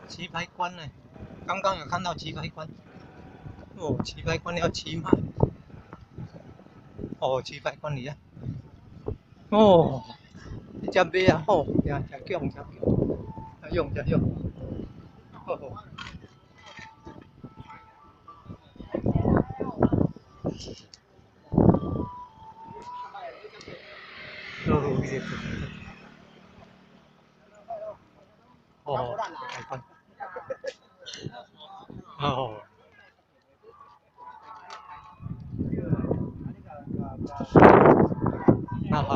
棋牌官呢？刚刚有看到棋牌官。哦，棋牌官要骑马。哦，棋牌官嚟啊！哦，你只马啊，好，真强，真强，用真用。哦，哦，这个，哦，棋牌官。哦，好好，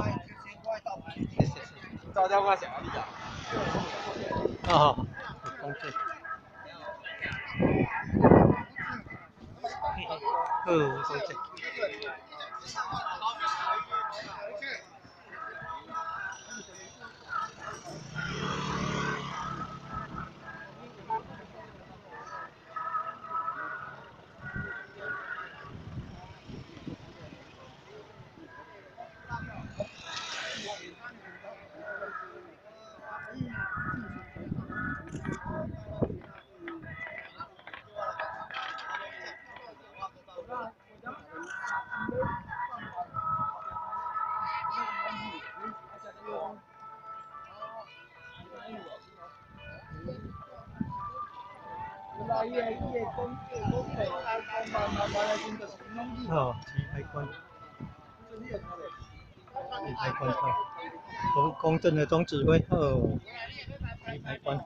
谢谢。早点我想你讲。哦，公正。公正。哦，棋牌官。棋牌官哦，公正的总指挥哦，棋牌官，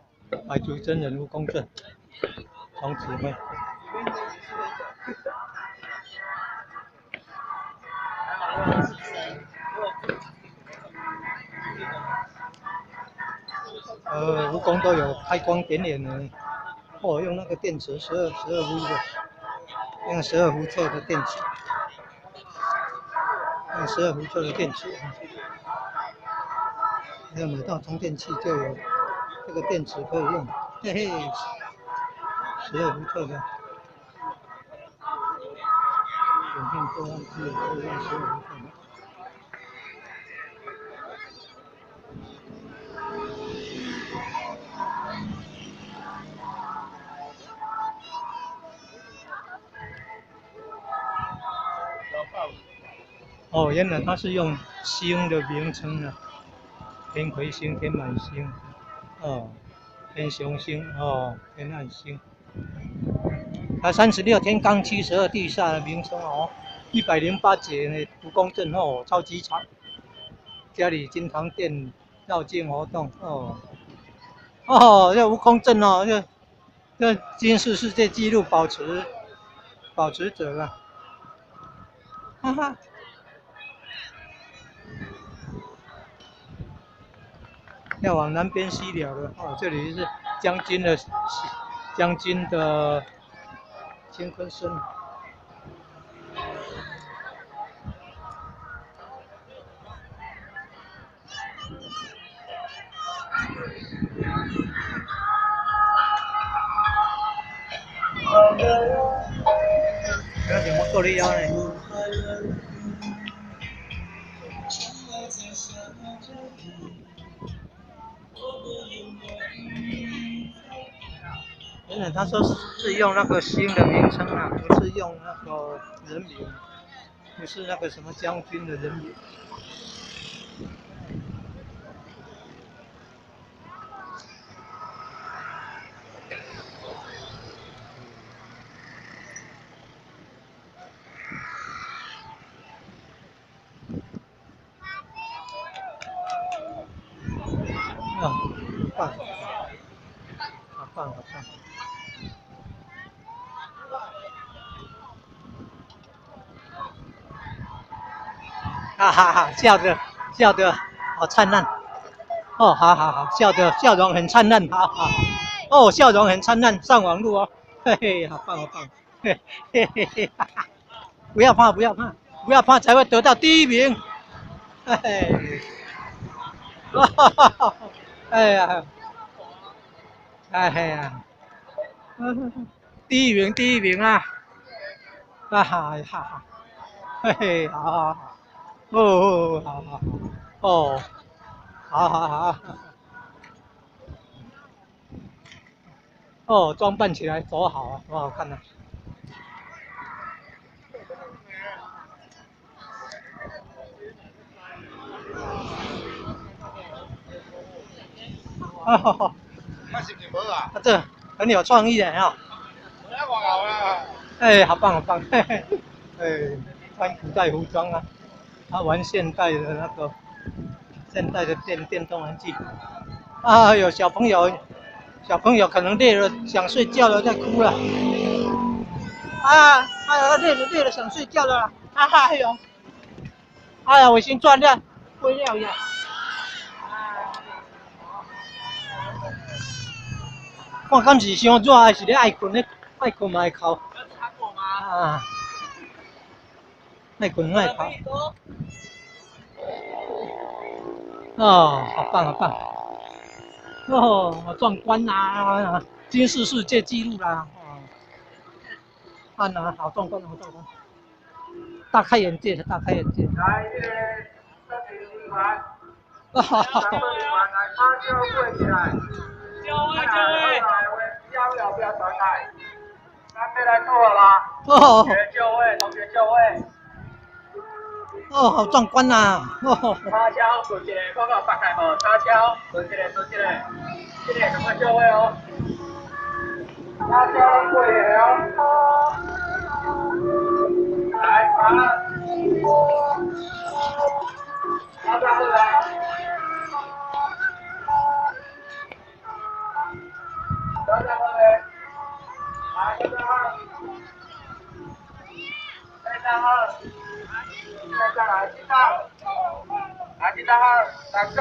排除真人物公正，总指挥。蜈蚣都有开光点点的，哦，用那个电池12伏的，用12伏特的电池，用12伏特的电池。要买到充电器就有这个电池可以用，嘿嘿，12伏特的。影片播放器也可以用12伏特的。哦，原来它是用星的名称啊，天魁星、天满星，哦，天雄星，哦，天暗星。它36天罡72地煞的名称哦，108节呢蜈蚣阵哦，超级长。家里金堂殿绕境活动哦，哦，这蜈蚣阵哦，这吉尼斯世界纪录保持者啊，哈哈。要往南边西了的哦，这里是将军的乾坤村。那怎么过来腰呢？原来他说是用那个星的名称啊，不是用那个人名，不是那个什么将军的人名。啊，棒，好棒，好棒！哈哈哈，笑得好灿烂。哦，好好好，笑容很灿烂，好好。哦，笑容很灿烂，上网路哦，嘿嘿，好棒好棒，嘿嘿嘿嘿，哈哈，不要怕不要怕，不要怕才会得到第1名，嘿嘿，哈哈哈，哎呀，哎呀，第一名啊，哈哈哈哈，嘿嘿，好好好，哦，好好好，哦，好好好。哦，装扮起来多好啊，多好看啊！哦，那是不是无啊？这很有创意的啊！我要广告啦！哎，好棒好棒！嘿嘿，哎，穿古代服装啊，玩现代的电动玩具啊，有小朋友可能累了想睡觉了，在哭了累了想睡觉了啦，哎呀，我先转了，睡了呀。我敢是伤热，还是咧爱困咧，爱困嘛爱哭。有擦过吗？啊，爱困爱哭。哦，好棒好棒！哦，好壮观啊！金氏世界纪录啦！哦，看啊，好壮观，好壮观！大开眼界，大开眼界！来，这个三点零盘，啊哈哈！来马上跪起来，来，腰不要转开，准备来做了吗？哦，同学就位。哦，好壮观呐！哦，插销，顺一个，广告放开无？插销，顺一个，这个赶快就位哦。插销跪下哦。来，马上。马上回来。马上回来。来，马上好。马上好。再来，知道。来，知道好，上站。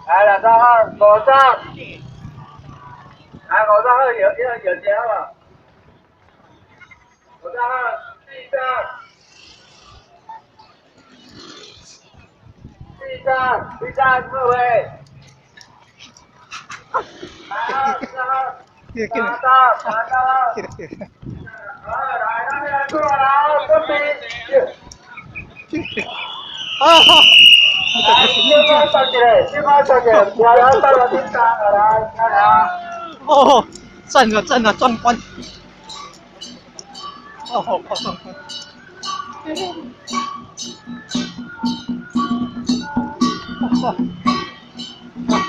来，两张号，口罩。来，口罩号有钱了。口罩号，第三四位。来，拿到。来，那边过来，这边。啊！来，先把上去，漂亮到了顶上，来。哦，赞了，壮观！哦，好壮观！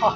哦，